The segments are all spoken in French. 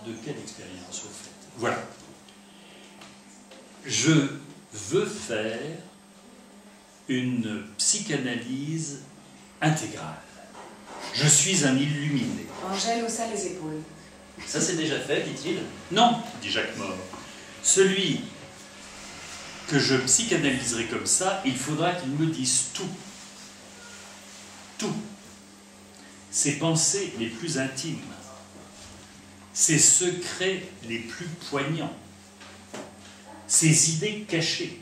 De quelle expérience, au fait? Voilà. Je veux faire une psychanalyse intégrale. Je suis un illuminé. Angèle haussa les épaules. Ça c'est déjà fait, dit-il. Non, dit Jacques Maure. Celui que je psychanalyserai comme ça, il faudra qu'il me dise tout. Tout. Ses pensées les plus intimes. Ses secrets les plus poignants. Ses idées cachées.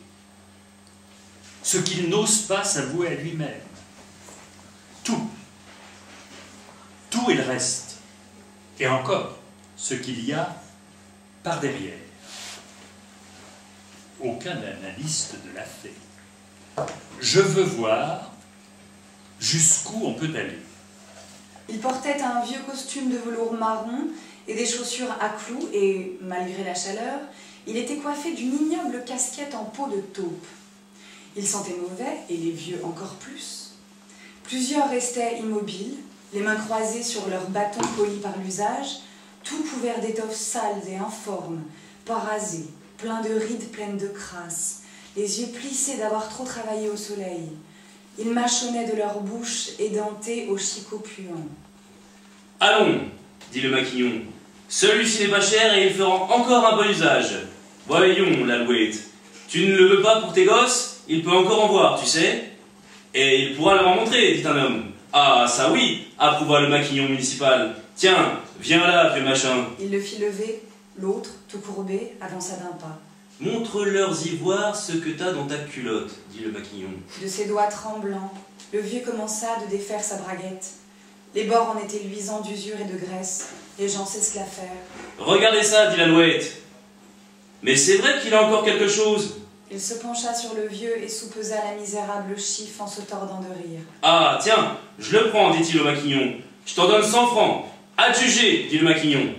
Ce qu'il n'ose pas s'avouer à lui-même. Tout. Tout et le reste. Et encore, ce qu'il y a par derrière. Aucun analyste ne l'a fait. Je veux voir jusqu'où on peut aller. Il portait un vieux costume de velours marron et des chaussures à clous et, malgré la chaleur, il était coiffé d'une ignoble casquette en peau de taupe. Il sentait mauvais, et les vieux encore plus. Plusieurs restaient immobiles, les mains croisées sur leurs bâtons polis par l'usage, tout couverts d'étoffes sales et informes, pas rasés, pleins de rides pleines de crasse, les yeux plissés d'avoir trop travaillé au soleil. Ils mâchonnaient de leur bouche édentée au chicot puant. « Allons, dit le maquignon, celui-ci n'est pas cher et il fera encore un bon usage. Voyons, l'Alouette, tu ne le veux pas pour tes gosses, il peut encore en voir, tu sais. Et il pourra leur en montrer, dit un homme. Ah, ça oui, approuva le maquignon municipal. Tiens, viens là, vieux machin. Il le fit lever, l'autre, tout courbé, avança d'un pas. Montre-leur y voir ce que t'as dans ta culotte, dit le maquignon. De ses doigts tremblants, le vieux commença de défaire sa braguette. Les bords en étaient luisants d'usure et de graisse. Les gens s'esclaffèrent. Regardez ça, dit l'Alouette. Mais c'est vrai qu'il a encore quelque chose. Il se pencha sur le vieux et soupesa la misérable chiffre en se tordant de rire. Ah, tiens, je le prends, dit-il au maquignon. Je t'en donne 100 francs. Adjugé, dit le maquignon.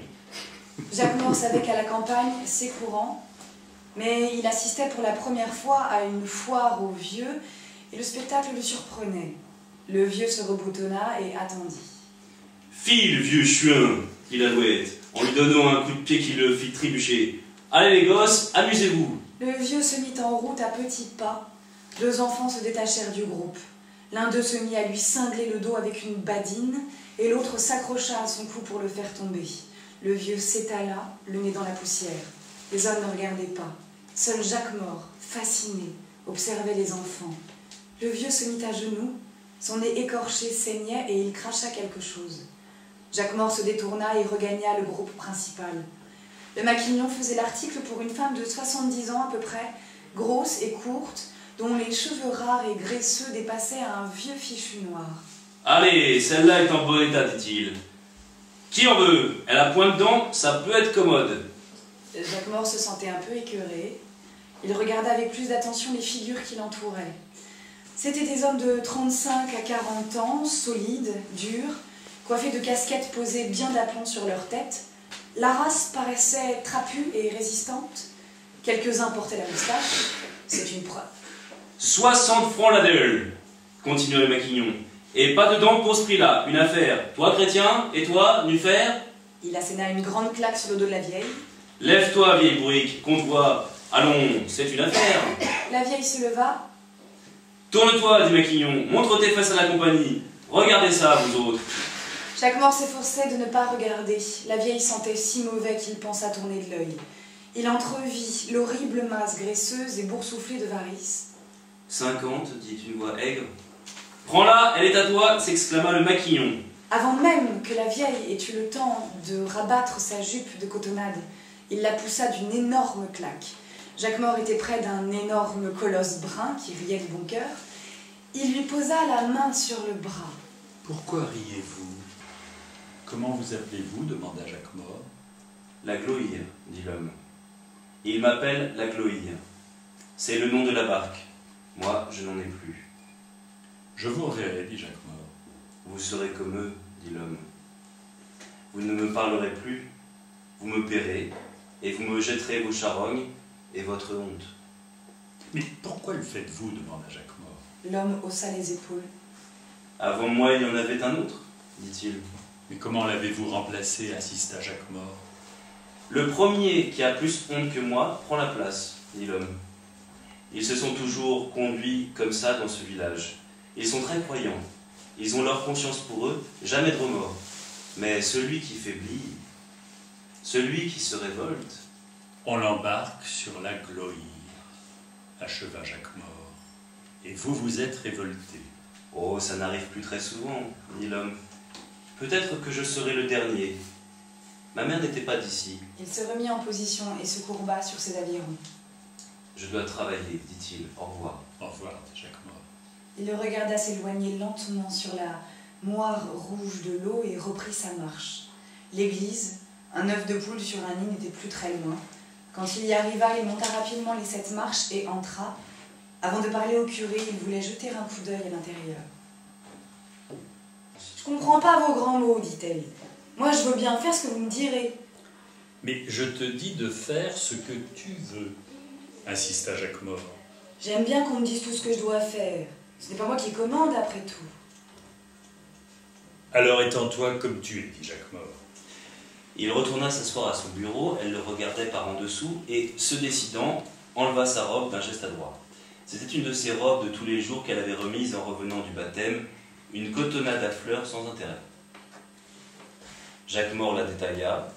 Jacques Maure savait qu'à la campagne, c'est courant, mais il assistait pour la première fois à une foire aux vieux et le spectacle le surprenait. Le vieux se reboutonna et attendit. File, vieux chouin, dit l'Alouette, en lui donnant un coup de pied qui le fit trébucher. Allez les gosses, amusez-vous. Le vieux se mit en route à petits pas. Deux enfants se détachèrent du groupe. L'un d'eux se mit à lui cingler le dos avec une badine et l'autre s'accrocha à son cou pour le faire tomber. Le vieux s'étala, le nez dans la poussière. Les hommes ne regardaient pas. Seul Jacques Maure, fasciné, observait les enfants. Le vieux se mit à genoux, son nez écorché saignait et il cracha quelque chose. Jacques Maure se détourna et regagna le groupe principal. Le maquignon faisait l'article pour une femme de 70 ans à peu près, grosse et courte, dont les cheveux rares et graisseux dépassaient un vieux fichu noir. « Allez, celle-là est en bon état, dit-il. Qui en veut? Elle a point de dents, ça peut être commode. » Jacques Maure se sentait un peu écœuré. Il regardait avec plus d'attention les figures qui l'entouraient. C'étaient des hommes de 35 à 40 ans, solides, durs, coiffés de casquettes posées bien d'aplomb sur leur tête. La race paraissait trapue et résistante. Quelques-uns portaient la moustache. C'est une preuve. 60 francs la deule, continua le maquignon. Et pas de dents pour ce prix-là, une affaire. Toi, chrétien, et toi, Nufer? Il asséna une grande claque sur le dos de la vieille. Lève-toi, vieille bourrique, qu'on te voit. Allons, c'est une affaire. La vieille se leva. Tourne-toi, dit Maquignon, montre tes fesses à la compagnie. Regardez ça, vous autres. Jacques Maure s'efforçait de ne pas regarder. La vieille sentait si mauvais qu'il pensa tourner de l'œil. Il entrevit l'horrible masse graisseuse et boursouflée de varices. 50, dit une voix aigre. Prends-la, elle est à toi, s'exclama le Maquignon. Avant même que la vieille ait eu le temps de rabattre sa jupe de cotonnade, il la poussa d'une énorme claque. Jacques Maure était près d'un énorme colosse brun qui riait de bon cœur. Il lui posa la main sur le bras. « Pourquoi riez-vous? Comment vous appelez-vous » demanda Jacques Maure. « La Gloïre, dit l'homme. Il m'appelle la Gloïre. C'est le nom de la barque. Moi, je n'en ai plus. »« Je vous reverrai, dit Jacques Maure. »« Vous serez comme eux, dit l'homme. Vous ne me parlerez plus, vous me paierez, et vous me jetterez vos charognes et votre honte. »« Mais pourquoi le faites-vous » demanda Jacques Maure. L'homme haussa les épaules. « Avant moi, il y en avait un autre, dit-il. »« Mais comment l'avez-vous remplacé » insista Jacques Maure. Le premier qui a plus honte que moi prend la place, dit l'homme. Ils se sont toujours conduits comme ça dans ce village. Ils sont très croyants. Ils ont leur conscience pour eux, jamais de remords. Mais celui qui faiblit, celui qui se révolte... On l'embarque sur la Gloire, acheva Jacquemort. Et vous vous êtes révolté. Oh, ça n'arrive plus très souvent, dit l'homme. Peut-être que je serai le dernier. Ma mère n'était pas d'ici. Il se remit en position et se courba sur ses avirons. Je dois travailler, dit-il. Au revoir. Au revoir, Jacquemort. Il le regarda s'éloigner lentement sur la moire rouge de l'eau et reprit sa marche. L'église, un œuf de poule sur un nid, n'était plus très loin. Quand il y arriva, il monta rapidement les 7 marches et entra. Avant de parler au curé, il voulait jeter un coup d'œil à l'intérieur. « Je comprends pas vos grands mots, dit-elle. Moi, je veux bien faire ce que vous me direz. » « Mais je te dis de faire ce que tu veux, insista Jacquemort. J'aime bien qu'on me dise tout ce que je dois faire. Ce n'est pas moi qui commande, après tout. Alors étends-toi comme tu es, dit Jacquemort. Il retourna s'asseoir à son bureau, elle le regardait par en dessous et, se décidant, enleva sa robe d'un geste adroit. C'était une de ces robes de tous les jours qu'elle avait remise en revenant du baptême, une cotonnade à fleurs sans intérêt. Jacquemort la détailla,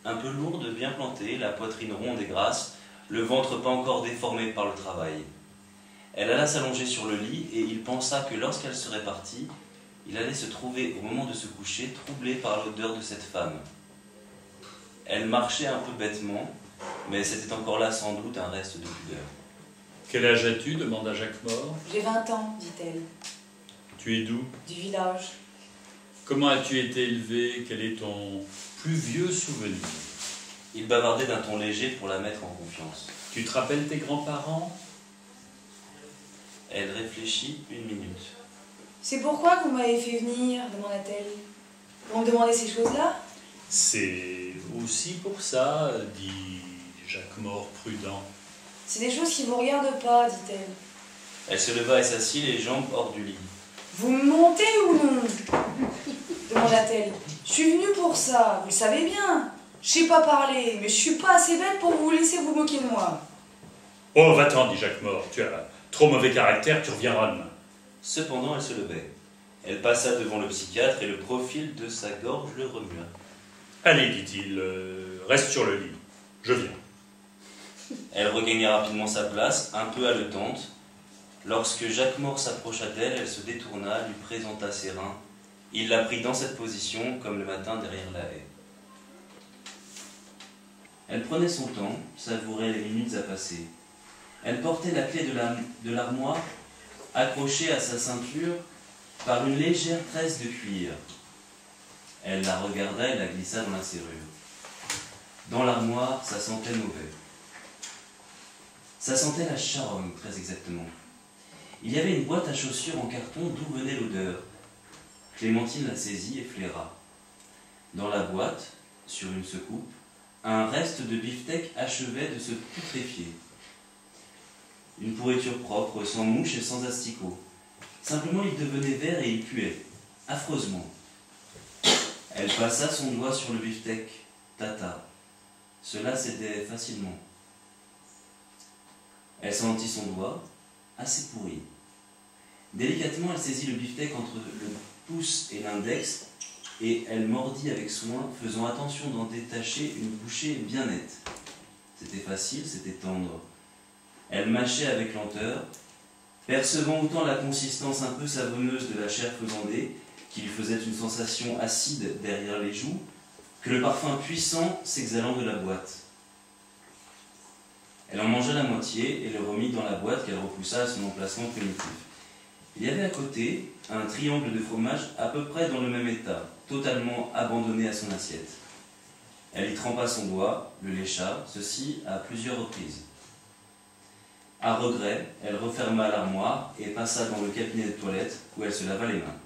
un peu lourde, bien plantée, la poitrine ronde et grasse, le ventre pas encore déformé par le travail. Elle alla s'allonger sur le lit et il pensa que lorsqu'elle serait partie, il allait se trouver au moment de se coucher troublé par l'odeur de cette femme. Elle marchait un peu bêtement, mais c'était encore là sans doute un reste de pudeur. « Quel âge as-tu » demanda Jacquemort. « J'ai 20 ans, dit-elle. »« Tu es d'où ?»« Du village. »« Comment as-tu été élevé? Quel est ton plus vieux souvenir ?» Il bavardait d'un ton léger pour la mettre en confiance. « Tu te rappelles tes grands-parents ?» Elle réfléchit une minute. « C'est pourquoi que vous m'avez fait venir ?» demanda-t-elle. « Pour me demander ces choses-là ?»« C'est aussi pour ça, dit Jacquemort prudent. »« C'est des choses qui ne vous regardent pas, dit-elle. » Elle se leva et s'assit, les jambes hors du lit. « Vous me montez ou non ?» demanda-t-elle. « Je suis venue pour ça, vous le savez bien. Je sais pas parler, mais je suis pas assez bête pour vous laisser vous moquer de moi. »« Oh, va-t'en, dit Jacquemort. Tu as trop mauvais caractère, tu reviendras demain. » Cependant, elle se levait. Elle passa devant le psychiatre et le profil de sa gorge le remua. « Allez, dit-il, reste sur le lit. Je viens. » Elle regagna rapidement sa place, un peu haletante. Lorsque Jacquemort s'approcha d'elle, elle se détourna, lui présenta ses reins. Il la prit dans cette position, comme le matin derrière la haie. Elle prenait son temps, savourait les minutes à passer. Elle portait la clé de l'armoire, accrochée à sa ceinture par une légère tresse de cuir. Elle la regarda et la glissa dans la serrure. Dans l'armoire, ça sentait mauvais. Ça sentait la charogne, très exactement. Il y avait une boîte à chaussures en carton d'où venait l'odeur. Clémentine la saisit et flaira. Dans la boîte, sur une secoupe, un reste de beefsteak achevait de se putréfier. Une pourriture propre, sans mouche et sans asticots. Simplement, il devenait vert et il puait, affreusement. Elle passa son doigt sur le beefsteak. Tata. Cela cédait facilement. Elle sentit son doigt, assez pourri. Délicatement, elle saisit le beefsteak entre le pouce et l'index et elle mordit avec soin, faisant attention d'en détacher une bouchée bien nette. C'était facile, c'était tendre. Elle mâchait avec lenteur, percevant autant la consistance un peu savonneuse de la chair faisandée, qui lui faisait une sensation acide derrière les joues, que le parfum puissant s'exhalant de la boîte. Elle en mangea la moitié et le remit dans la boîte qu'elle repoussa à son emplacement primitif. Il y avait à côté un triangle de fromage à peu près dans le même état, totalement abandonné à son assiette. Elle y trempa son doigt, le lécha, ceci à plusieurs reprises. À regret, elle referma l'armoire et passa dans le cabinet de toilette où elle se lava les mains.